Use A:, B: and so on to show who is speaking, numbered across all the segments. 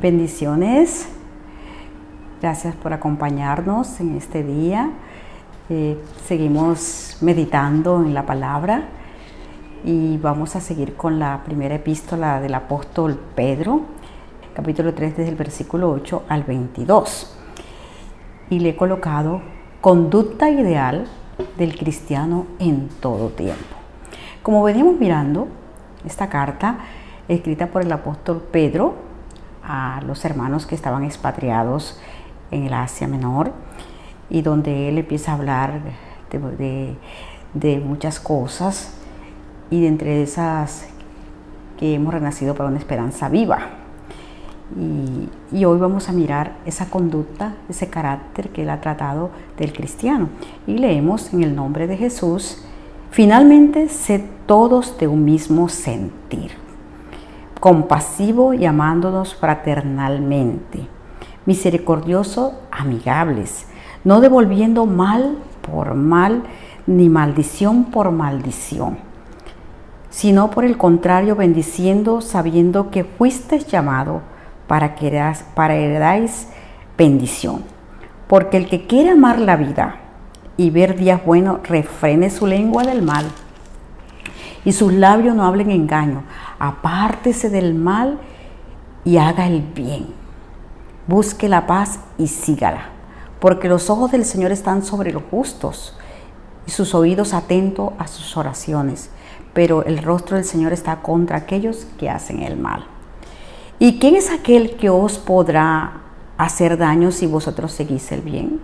A: Bendiciones. Gracias por acompañarnos en este día. Seguimos meditando en la palabra y vamos a seguir con la primera epístola del apóstol Pedro, capítulo 3, desde el versículo 8 al 22. Y le he colocado conducta ideal del cristiano en todo tiempo. Como veníamos mirando, esta carta escrita por el apóstol Pedro a los hermanos que estaban expatriados en el Asia Menor, y donde él empieza a hablar de muchas cosas, y de entre esas que hemos renacido para una esperanza viva. Y hoy vamos a mirar esa conducta, ese carácter que él ha tratado del cristiano. Y leemos en el nombre de Jesús: finalmente, sed todos de un mismo sentir, compasivo y amándonos fraternalmente, misericordiosos, amigables, no devolviendo mal por mal, ni maldición por maldición, sino por el contrario, bendiciendo, sabiendo que fuisteis llamados para heredáis bendición. Porque el que quiere amar la vida y ver días buenos, refrene su lengua del mal, y sus labios no hablen engaño. Apártese del mal y haga el bien. Busque la paz y sígala, porque los ojos del Señor están sobre los justos y sus oídos atentos a sus oraciones, pero el rostro del Señor está contra aquellos que hacen el mal. ¿Y quién es aquel que os podrá hacer daño si vosotros seguís el bien?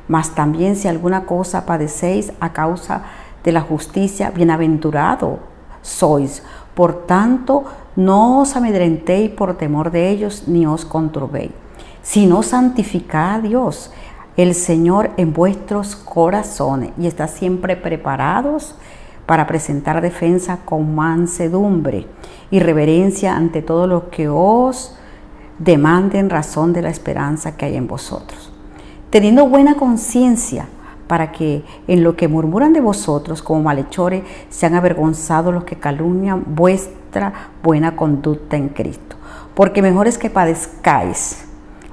A: Mas también si alguna cosa padecéis a causa de la justicia, bienaventurado sois. Por tanto, no os amedrentéis por temor de ellos, ni os conturbéis, sino santificad a Dios, el Señor, en vuestros corazones, y estad siempre preparados para presentar defensa con mansedumbre y reverencia ante todo lo que os demande en razón de la esperanza que hay en vosotros, teniendo buena conciencia, para que en lo que murmuran de vosotros como malhechores sean avergonzados los que calumnian vuestra buena conducta en Cristo. Porque mejor es que padezcáis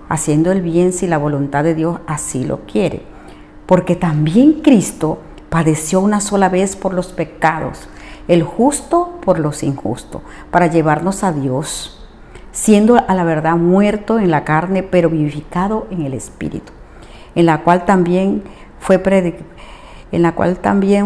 A: haciendo el bien, si la voluntad de Dios así lo quiere. Porque también Cristo padeció una sola vez por los pecados, el justo por los injustos, para llevarnos a Dios, siendo a la verdad muerto en la carne, pero vivificado en el Espíritu, en la cual también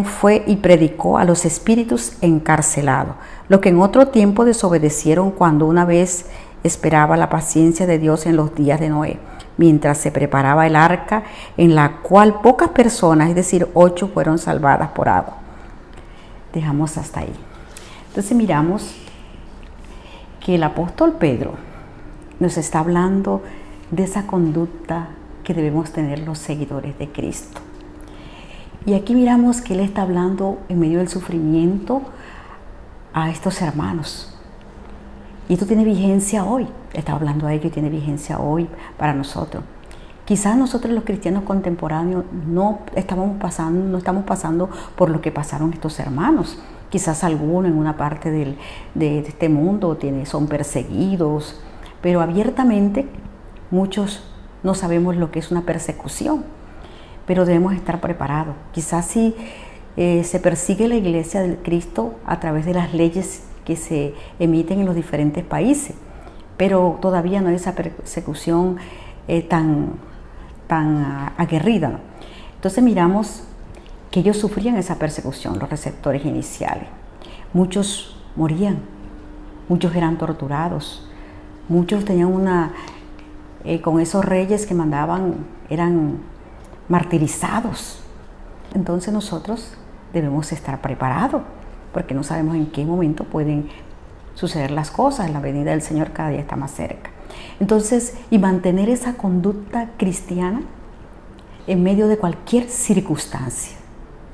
A: fue y predicó a los espíritus encarcelados, los que en otro tiempo desobedecieron, cuando una vez esperaba la paciencia de Dios en los días de Noé, mientras se preparaba el arca, en la cual pocas personas, es decir, 8, fueron salvadas por agua. Dejamos hasta ahí. Entonces miramos que el apóstol Pedro nos está hablando de esa conducta que debemos tener los seguidores de Cristo. Y aquí miramos que él está hablando en medio del sufrimiento a estos hermanos. Y esto tiene vigencia hoy. Está hablando a ellos y tiene vigencia hoy para nosotros. Quizás nosotros los cristianos contemporáneos no estamos pasando por lo que pasaron estos hermanos. Quizás algunos en una parte de este mundo son perseguidos, pero abiertamente muchos no sabemos lo que es una persecución. Pero debemos estar preparados. Quizás si se persigue la iglesia del Cristo a través de las leyes que se emiten en los diferentes países, pero todavía no hay esa persecución tan aguerrida, ¿no? Entonces miramos que ellos sufrían esa persecución, los receptores iniciales. Muchos morían, muchos eran torturados, muchos tenían con esos reyes que mandaban, eran martirizados. Entonces nosotros debemos estar preparados, porque no sabemos en qué momento pueden suceder las cosas. La venida del Señor cada día está más cerca. Entonces, y mantener esa conducta cristiana en medio de cualquier circunstancia,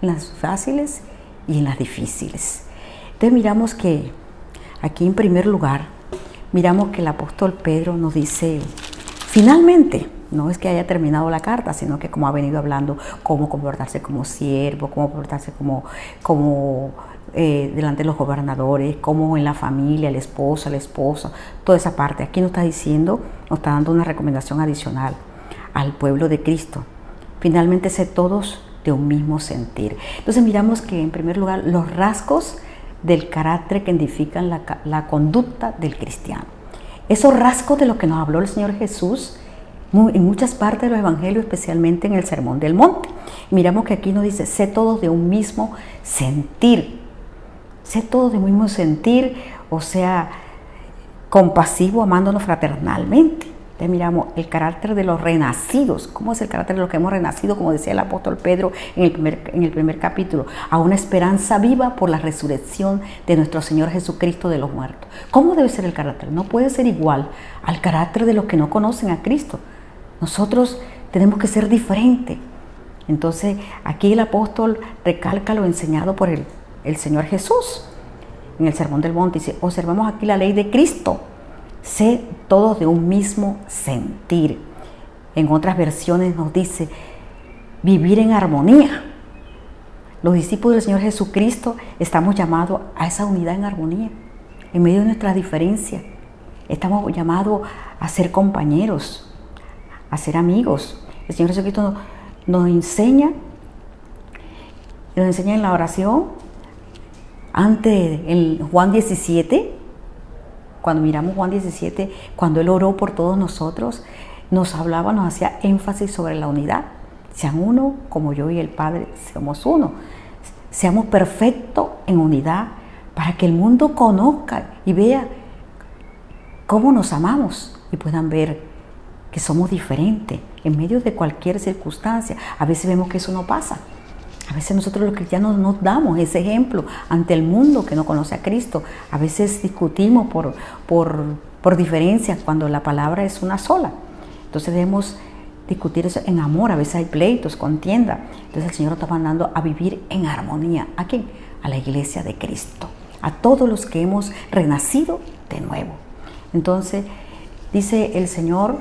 A: en las fáciles y en las difíciles. Entonces miramos que aquí en primer lugar, miramos que el apóstol Pedro nos dice, finalmente, no es que haya terminado la carta, sino que como ha venido hablando, cómo comportarse como siervo, cómo comportarse como delante de los gobernadores, como en la familia, el esposo, la esposa, toda esa parte. Aquí nos está diciendo, nos está dando una recomendación adicional al pueblo de Cristo. Finalmente, sé todos de un mismo sentir. Entonces miramos que en primer lugar los rasgos del carácter que identifican la conducta del cristiano. Esos rasgos de lo que nos habló el Señor Jesús en muchas partes de los evangelios, especialmente en el Sermón del Monte. Miramos que aquí nos dice, sé todos de un mismo sentir. Sé todos de un mismo sentir, o sea, compasivo, amándonos fraternalmente. Entonces miramos el carácter de los renacidos. ¿Cómo es el carácter de los que hemos renacido? Como decía el apóstol Pedro en el primer capítulo, a una esperanza viva por la resurrección de nuestro Señor Jesucristo de los muertos. ¿Cómo debe ser el carácter? No puede ser igual al carácter de los que no conocen a Cristo. Nosotros tenemos que ser diferentes. Entonces aquí el apóstol recalca lo enseñado por el Señor Jesús en el Sermón del Monte. Dice, observamos aquí la ley de Cristo. Sé todos de un mismo sentir. En otras versiones nos dice vivir en armonía. Los discípulos del Señor Jesucristo estamos llamados a esa unidad en armonía, en medio de nuestras diferencias. Estamos llamados a ser compañeros, a ser amigos. El Señor Jesucristo nos enseña en la oración, antes en Juan 17, cuando miramos Juan 17, cuando Él oró por todos nosotros, nos hablaba, nos hacía énfasis sobre la unidad. Sean uno como yo y el Padre somos uno. Seamos perfectos en unidad para que el mundo conozca y vea cómo nos amamos y puedan ver que somos diferentes en medio de cualquier circunstancia. A veces vemos que eso no pasa. A veces nosotros los cristianos nos damos ese ejemplo ante el mundo que no conoce a Cristo. A veces discutimos por diferencias cuando la palabra es una sola. Entonces debemos discutir eso en amor. A veces hay pleitos, contienda. Entonces el Señor nos está mandando a vivir en armonía. ¿A quién? A la iglesia de Cristo. A todos los que hemos renacido de nuevo. Entonces dice el Señor,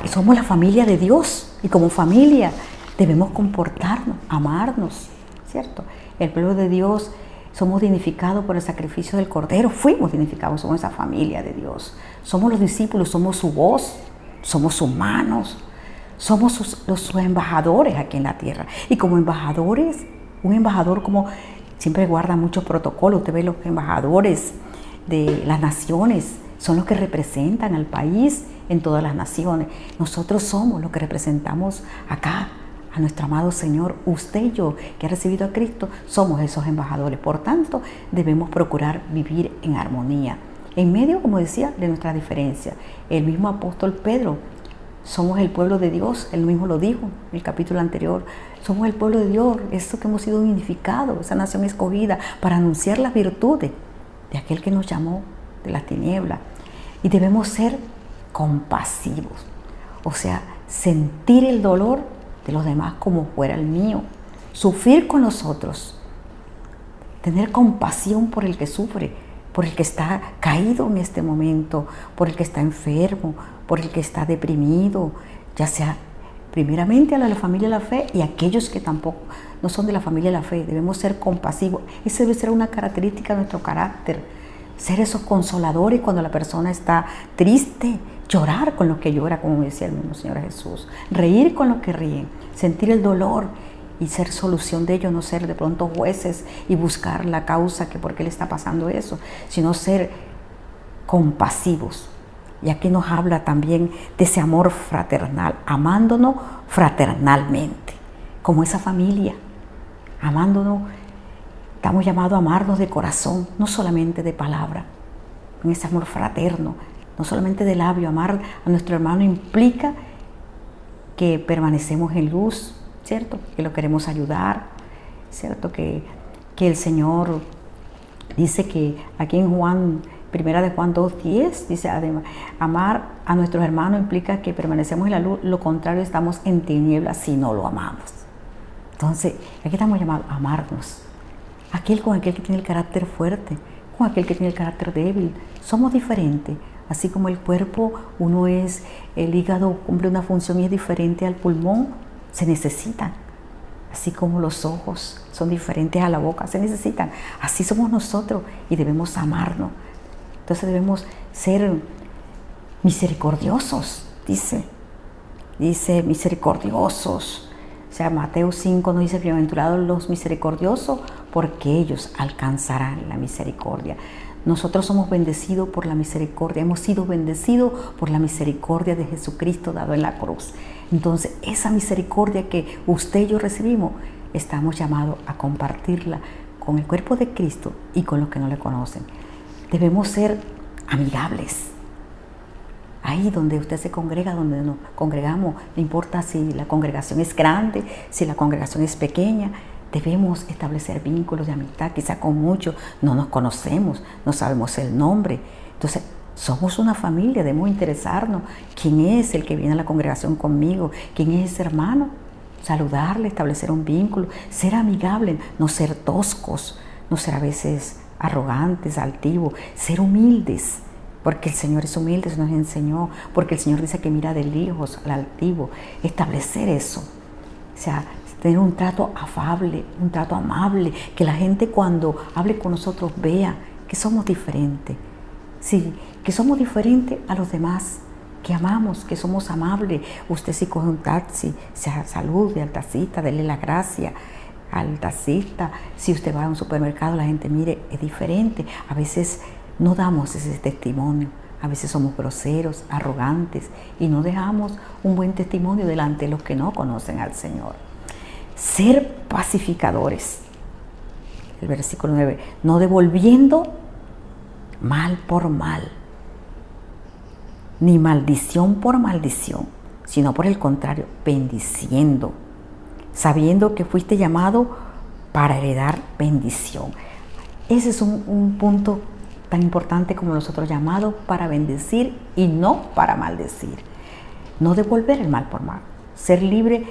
A: somos la familia de Dios y como familia debemos comportarnos, amarnos, ¿cierto? El pueblo de Dios somos dignificados por el sacrificio del Cordero, fuimos dignificados, somos esa familia de Dios. Somos los discípulos, somos su voz, somos sus manos, somos sus embajadores aquí en la tierra. Y como embajadores, un embajador como siempre guarda muchos protocolos. Usted ve los embajadores de las naciones, son los que representan al país en todas las naciones. Nosotros somos los que representamos acá a nuestro amado Señor. Usted y yo, que ha recibido a Cristo, somos esos embajadores. Por tanto, debemos procurar vivir en armonía, en medio, como decía, de nuestra diferencia. El mismo apóstol Pedro, somos el pueblo de Dios, él mismo lo dijo en el capítulo anterior. Somos el pueblo de Dios, eso que hemos sido unificados, esa nación escogida para anunciar las virtudes de aquel que nos llamó de las tinieblas. Y debemos ser compasivos, o sea, sentir el dolor de los demás como fuera el mío, sufrir con nosotros, tener compasión por el que sufre, por el que está caído en este momento, por el que está enfermo, por el que está deprimido, ya sea primeramente a la familia de la fe y a aquellos que tampoco no son de la familia de la fe. Debemos ser compasivos. Esa debe ser una característica de nuestro carácter, ser esos consoladores cuando la persona está triste, llorar con lo que llora, como decía el mismo Señor Jesús, reír con lo que ríen, sentir el dolor y ser solución de ello, no ser de pronto jueces y buscar la causa que por qué le está pasando eso, sino ser compasivos. Y aquí nos habla también de ese amor fraternal, amándonos fraternalmente, como esa familia, amándonos. Estamos llamados a amarnos de corazón, no solamente de palabra, en ese amor fraterno, no solamente de labio. Amar a nuestro hermano implica que permanecemos en luz, ¿cierto? Que lo queremos ayudar, ¿cierto? Que el Señor dice que aquí en Primera de Juan 2:10, dice, además, amar a nuestros hermanos implica que permanecemos en la luz, lo contrario, estamos en tinieblas si no lo amamos. Entonces, aquí estamos llamados a amarnos. Con aquel que tiene el carácter fuerte, con aquel que tiene el carácter débil. Somos diferentes. Así como el cuerpo, el hígado cumple una función y es diferente al pulmón, se necesitan. Así como los ojos son diferentes a la boca, se necesitan. Así somos nosotros y debemos amarnos. Entonces debemos ser misericordiosos, dice misericordiosos. O sea, Mateo 5 nos dice: bienaventurados los misericordiosos, porque ellos alcanzarán la misericordia. Nosotros somos bendecidos por la misericordia, hemos sido bendecidos por la misericordia de Jesucristo dado en la cruz. Entonces, esa misericordia que usted y yo recibimos, estamos llamados a compartirla con el cuerpo de Cristo y con los que no le conocen. Debemos ser amigables. Ahí donde usted se congrega, donde nos congregamos, no importa si la congregación es grande, si la congregación es pequeña, debemos establecer vínculos de amistad. Quizá con muchos no nos conocemos, no sabemos el nombre. Entonces, somos una familia, debemos interesarnos. ¿Quién es el que viene a la congregación conmigo? ¿Quién es ese hermano? Saludarle, establecer un vínculo, ser amigable, no ser toscos, no ser a veces arrogantes, altivos, ser humildes. Porque el Señor es humilde, se nos enseñó, porque el Señor dice que mira de lejos al altivo. Establecer eso, o sea, tener un trato afable, un trato amable, que la gente cuando hable con nosotros vea que somos diferentes. Sí, que somos diferentes a los demás, que amamos, que somos amables. Usted si coge un taxi, se salude al taxista, dele la gracia al taxista. Si usted va a un supermercado, la gente mire, es diferente. A veces no damos ese testimonio, a veces somos groseros, arrogantes y no dejamos un buen testimonio delante de los que no conocen al Señor. Ser pacificadores, el versículo 9, no devolviendo mal por mal, ni maldición por maldición, sino por el contrario, bendiciendo, sabiendo que fuiste llamado para heredar bendición. Ese es un punto tan importante como nosotros, llamados para bendecir y no para maldecir. No devolver el mal por mal. Ser libre,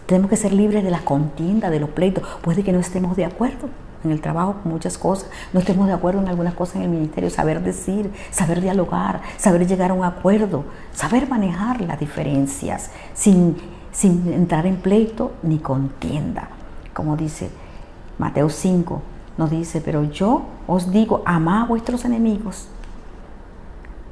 A: tenemos que ser libres de la contienda, de los pleitos. Puede que no estemos de acuerdo en el trabajo con muchas cosas, no estemos de acuerdo en algunas cosas en el ministerio, saber decir, saber dialogar, saber llegar a un acuerdo, saber manejar las diferencias sin entrar en pleito ni contienda. Como dice Mateo 5, nos dice: pero yo os digo, amad a vuestros enemigos.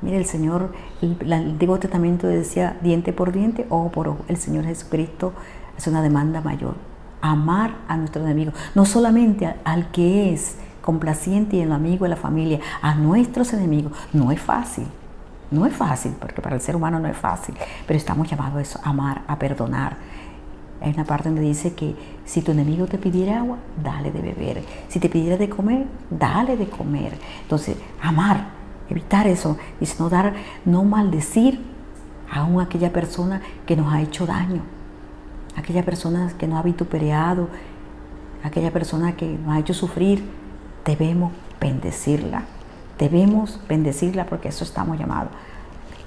A: Mire, el Señor, el Antiguo Testamento decía diente por diente, ojo por ojo. El Señor Jesucristo hace una demanda mayor: amar a nuestros enemigos, no solamente al que es complaciente y el amigo de la familia, a nuestros enemigos. No es fácil, porque para el ser humano no es fácil, pero estamos llamados a eso, a amar, a perdonar. Hay una parte donde dice que si tu enemigo te pidiera agua, dale de beber. Si te pidiera de comer, dale de comer. Entonces, amar, evitar eso. Dice, no maldecir aún a aquella persona que nos ha hecho daño, aquella persona que nos ha vituperado, aquella persona que nos ha hecho sufrir. Debemos bendecirla porque eso estamos llamados.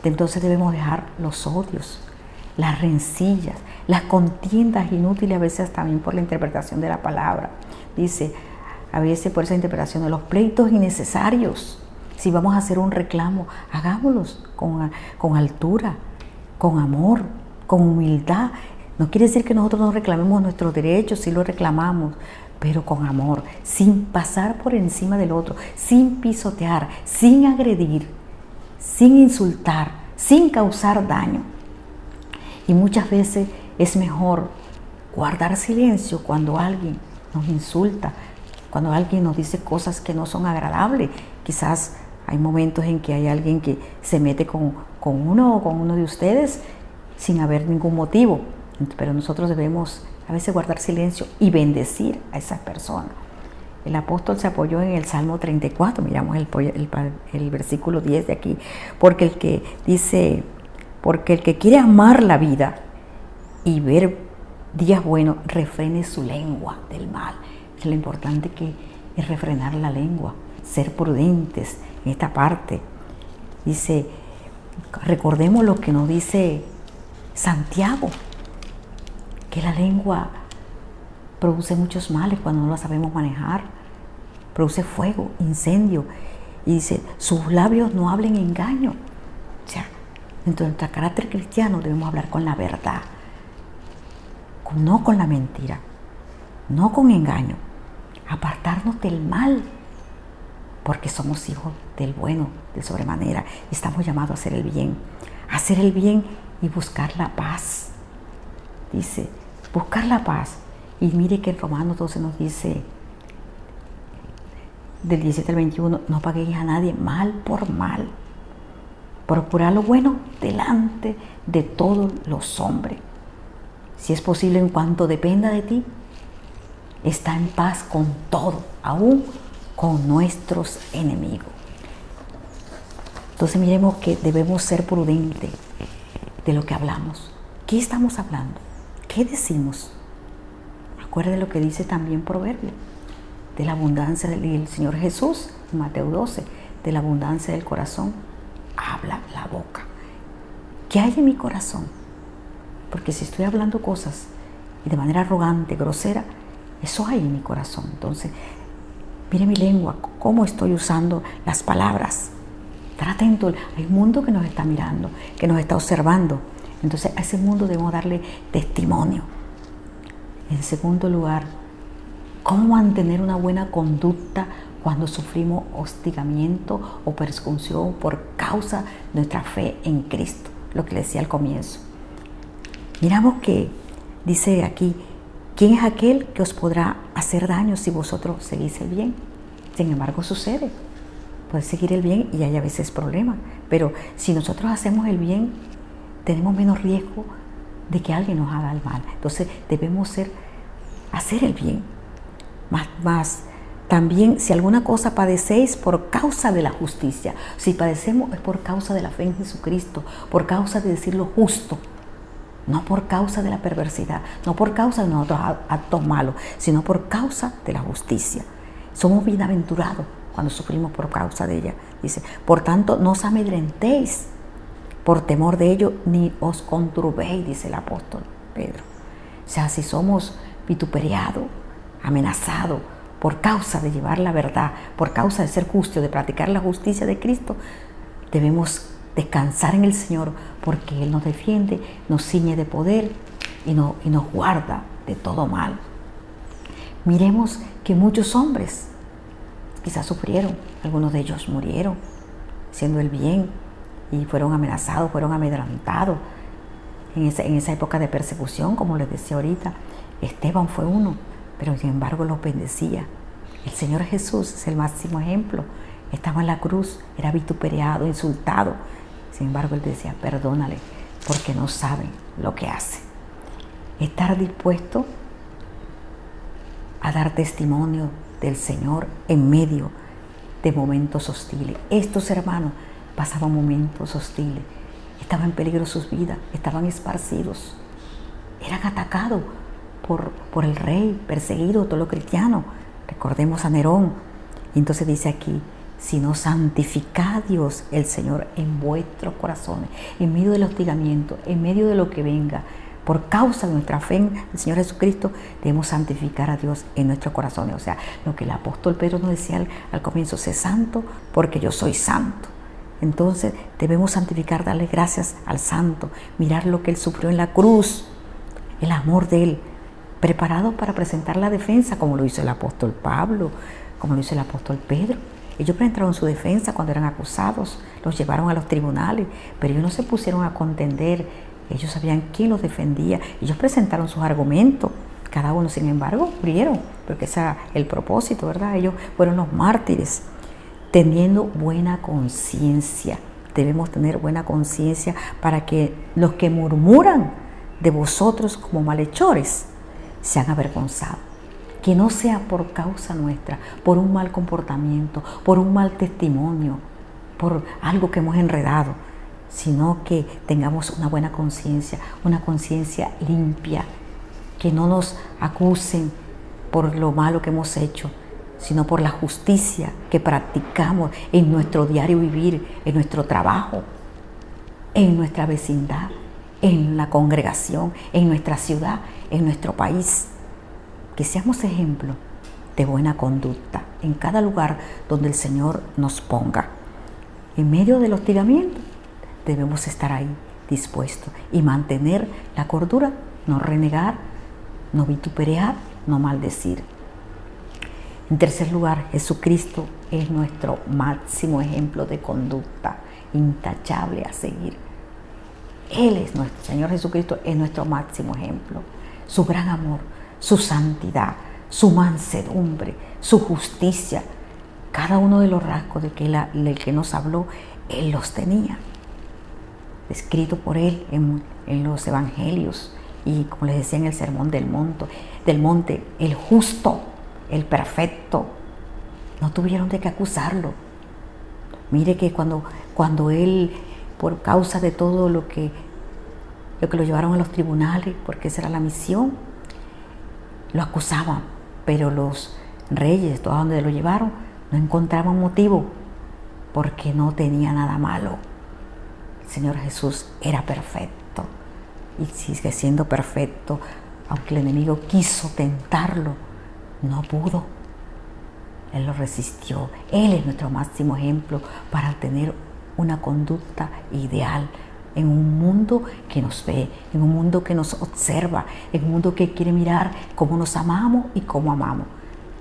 A: Entonces debemos dejar los odios, las rencillas, las contiendas inútiles, a veces también por la interpretación de la palabra. Dice, a veces por esa interpretación de los pleitos innecesarios. Si vamos a hacer un reclamo, hagámoslos con altura, con amor, con humildad. No quiere decir que nosotros no reclamemos nuestros derechos, sí los reclamamos, pero con amor, sin pasar por encima del otro, sin pisotear, sin agredir, sin insultar, sin causar daño. Y muchas veces es mejor guardar silencio cuando alguien nos insulta, cuando alguien nos dice cosas que no son agradables. Quizás hay momentos en que hay alguien que se mete con uno o con uno de ustedes sin haber ningún motivo, pero nosotros debemos a veces guardar silencio y bendecir a esas personas. El apóstol se apoyó en el Salmo 34, miramos el versículo 10 de aquí, porque el que quiere amar la vida y ver días buenos, refrene su lengua del mal. Es lo importante que es refrenar la lengua, ser prudentes en esta parte. Dice, recordemos lo que nos dice Santiago, que la lengua produce muchos males cuando no la sabemos manejar, produce fuego, incendio, y dice, sus labios no hablen engaño. O sea, dentro de nuestro carácter cristiano debemos hablar con la verdad, no con la mentira. no con engaño, apartarnos del mal, porque somos hijos del bueno, del sobremanera, y estamos llamados a hacer el bien y buscar la paz. Dice, buscar la paz. Y mire que en Romanos 12 nos dice, del 17 al 21, no paguéis a nadie mal por mal. Procurar lo bueno delante de todos los hombres. Si es posible, en cuanto dependa de ti, está en paz con todo, aún con nuestros enemigos. Entonces miremos que debemos ser prudentes de lo que hablamos. ¿Qué estamos hablando? ¿Qué decimos? Acuérdense lo que dice también Proverbio, de la abundancia del Señor Jesús, en Mateo 12, de la abundancia del corazón, habla la boca. ¿Qué hay en mi corazón? Porque si estoy hablando cosas y de manera arrogante, grosera, eso hay en mi corazón. Entonces, mire mi lengua, cómo estoy usando las palabras. Estar atento, hay un mundo que nos está mirando, que nos está observando. Entonces, a ese mundo debemos darle testimonio. En segundo lugar, cómo mantener una buena conducta cuando sufrimos hostigamiento o persecución por causa de nuestra fe en Cristo, lo que le decía al comienzo. Miramos que dice aquí, ¿quién es aquel que os podrá hacer daño si vosotros seguís el bien? Sin embargo, sucede. Puedes seguir el bien y hay a veces problemas, pero si nosotros hacemos el bien, tenemos menos riesgo de que alguien nos haga el mal. Entonces debemos hacer el bien. Más también, si alguna cosa padecéis por causa de la justicia, si padecemos es por causa de la fe en Jesucristo, por causa de decir lo justo, no por causa de la perversidad, no por causa de nuestros actos malos, sino por causa de la justicia. Somos bienaventurados cuando sufrimos por causa de ella. Dice, por tanto, no os amedrentéis por temor de ello, ni os conturbéis, dice el apóstol Pedro. O sea, si somos vituperiados, amenazados por causa de llevar la verdad, por causa de ser justos, de practicar la justicia de Cristo, debemos descansar en el Señor, porque Él nos defiende, nos ciñe de poder y nos guarda de todo mal. Miremos que muchos hombres quizás sufrieron, algunos de ellos murieron haciendo el bien y fueron amenazados, fueron amedrentados en esa época de persecución, como les decía ahorita. Esteban fue uno, pero sin embargo los bendecía. El Señor Jesús es el máximo ejemplo. Estaba en la cruz, era vituperiado, insultado. Sin embargo, Él decía, perdónale, porque no saben lo que hacen. Estar dispuesto a dar testimonio del Señor en medio de momentos hostiles. Estos hermanos pasaban momentos hostiles, estaban en peligro sus vidas, estaban esparcidos, eran atacados por el rey, perseguidos, todos los cristianos. Recordemos a Nerón. Y entonces dice aquí, sino santificad a Dios el Señor en vuestros corazones, en medio del hostigamiento, en medio de lo que venga. Por causa de nuestra fe en el Señor Jesucristo, debemos santificar a Dios en nuestros corazones. O sea, lo que el apóstol Pedro nos decía al comienzo, sé santo porque yo soy santo. Entonces debemos santificar, darle gracias al santo, mirar lo que Él sufrió en la cruz, el amor de Él, preparado para presentar la defensa, como lo hizo el apóstol Pablo, como lo hizo el apóstol Pedro. Ellos presentaron su defensa cuando eran acusados, los llevaron a los tribunales, pero ellos no se pusieron a contender. Ellos sabían quién los defendía. Ellos presentaron sus argumentos. Cada uno, sin embargo, murieron, porque ese era el propósito, ¿verdad? Ellos fueron los mártires, teniendo buena conciencia. Debemos tener buena conciencia para que los que murmuran de vosotros como malhechores sean avergonzados. Que no sea por causa nuestra, por un mal comportamiento, por un mal testimonio, por algo que hemos enredado, sino que tengamos una buena conciencia, una conciencia limpia, que no nos acusen por lo malo que hemos hecho, sino por la justicia que practicamos en nuestro diario vivir, en nuestro trabajo, en nuestra vecindad, en la congregación, en nuestra ciudad, en nuestro país. Que seamos ejemplo de buena conducta en cada lugar donde el Señor nos ponga. En medio del hostigamiento debemos estar ahí dispuestos y mantener la cordura, no renegar, no vituperar, no maldecir. En tercer lugar, Jesucristo es nuestro máximo ejemplo de conducta, intachable a seguir. Él es nuestro Señor Jesucristo, es nuestro máximo ejemplo. Su gran amor, su santidad, su mansedumbre, su justicia. Cada uno de los rasgos del que nos habló, Él los tenía. Escrito por Él en los evangelios y como les decía en el sermón del monte, el justo, el perfecto. No tuvieron de qué acusarlo. Mire que cuando Él, por causa de todo lo que lo llevaron a los tribunales, porque esa era la misión, lo acusaban, pero los reyes, todos donde lo llevaron, no encontraban motivo, porque no tenía nada malo. El Señor Jesús era perfecto y sigue siendo perfecto, aunque el enemigo quiso tentarlo, no pudo. Él lo resistió. Él es nuestro máximo ejemplo para tener una conducta ideal en un mundo que nos ve, en un mundo que nos observa, en un mundo que quiere mirar cómo nos amamos y cómo amamos.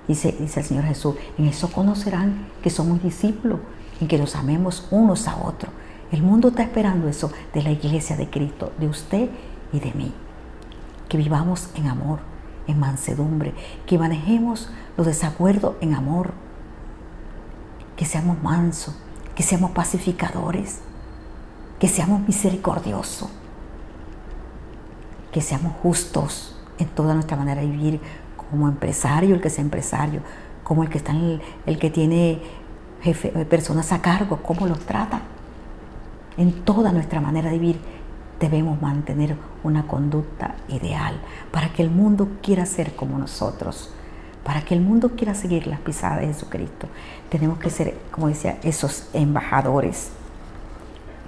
A: Dice el Señor Jesús, en eso conocerán que somos discípulos, en que nos amemos unos a otros. El mundo está esperando eso de la iglesia de Cristo, de usted y de mí. Que vivamos en amor, en mansedumbre, que manejemos los desacuerdos en amor, que seamos mansos, que seamos pacificadores, que seamos misericordiosos, que seamos justos en toda nuestra manera de vivir, como empresario, el que sea empresario, como el que tiene personas a cargo, cómo los trata. En toda nuestra manera de vivir debemos mantener una conducta ideal para que el mundo quiera ser como nosotros, para que el mundo quiera seguir las pisadas de Jesucristo. Tenemos que ser, como decía, esos embajadores.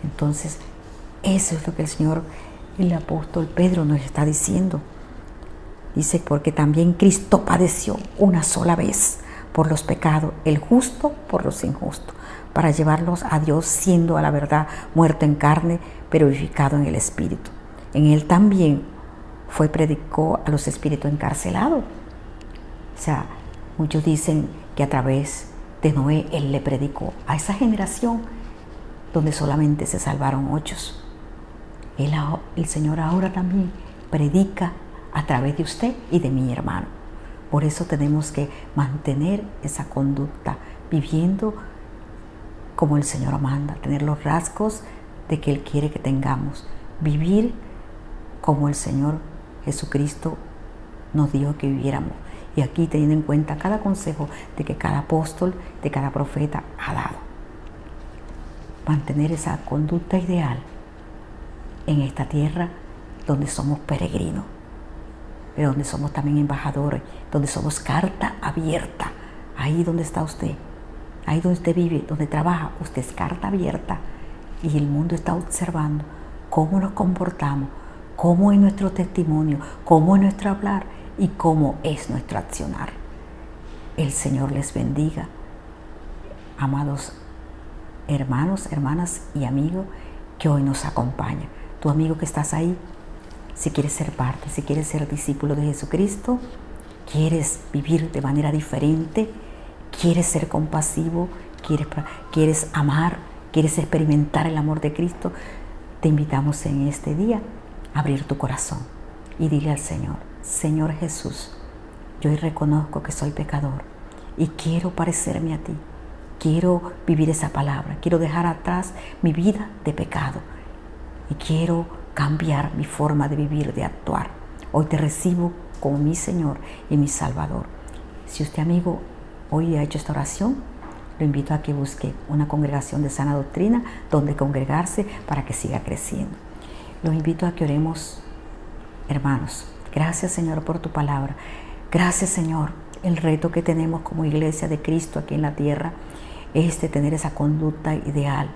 A: Entonces, eso es lo que el apóstol Pedro nos está diciendo. Dice, porque también Cristo padeció una sola vez por los pecados, el justo por los injustos, para llevarlos a Dios, siendo a la verdad muerto en carne, pero vivificado en el Espíritu. En Él también predicó a los espíritus encarcelados. O sea, muchos dicen que a través de Noé Él le predicó a esa generación donde solamente se salvaron 8. El Señor ahora también predica a través de usted y de mi hermano. Por eso tenemos que mantener esa conducta, viviendo como el Señor manda, tener los rasgos de que Él quiere que tengamos, vivir como el Señor Jesucristo nos dijo que viviéramos. Y aquí teniendo en cuenta cada consejo de que cada apóstol, de cada profeta ha dado. Mantener esa conducta ideal en esta tierra donde somos peregrinos, pero donde somos también embajadores, donde somos carta abierta. Ahí donde está usted, ahí donde usted vive, donde trabaja, usted es carta abierta y el mundo está observando cómo nos comportamos, cómo es nuestro testimonio, cómo es nuestro hablar y cómo es nuestro accionar. El Señor les bendiga, amados hermanos, hermanas y amigos que hoy nos acompañan. Tu amigo que estás ahí, si quieres ser parte, si quieres ser discípulo de Jesucristo, quieres vivir de manera diferente, quieres ser compasivo, quieres amar, quieres experimentar el amor de Cristo, te invitamos en este día a abrir tu corazón y dile al Señor: Señor Jesús, yo hoy reconozco que soy pecador y quiero parecerme a ti. Quiero vivir esa palabra, quiero dejar atrás mi vida de pecado y quiero cambiar mi forma de vivir, de actuar. Hoy te recibo como mi Señor y mi Salvador. Si usted, amigo, hoy ha hecho esta oración, lo invito a que busque una congregación de sana doctrina donde congregarse para que siga creciendo. Los invito a que oremos, hermanos. Gracias, Señor, por tu palabra. Gracias, Señor. El reto que tenemos como iglesia de Cristo aquí en la tierra es de tener esa conducta ideal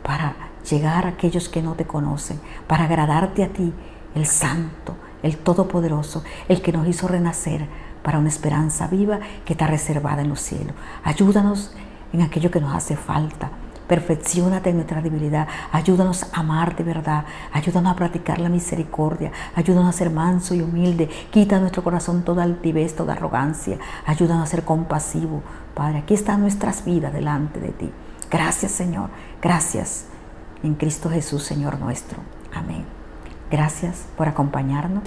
A: para llegar a aquellos que no te conocen, para agradarte a ti, el Santo, el Todopoderoso, el que nos hizo renacer para una esperanza viva que está reservada en los cielos. Ayúdanos en aquello que nos hace falta, Perfecciónate en nuestra debilidad. Ayúdanos a amar de verdad. Ayúdanos a practicar la misericordia. Ayúdanos a ser manso y humilde. Quita de nuestro corazón toda altivez, toda arrogancia. Ayúdanos a ser compasivo. Padre, aquí están nuestras vidas delante de ti. Gracias, Señor. Gracias. En Cristo Jesús, Señor nuestro. Amén. Gracias por acompañarnos.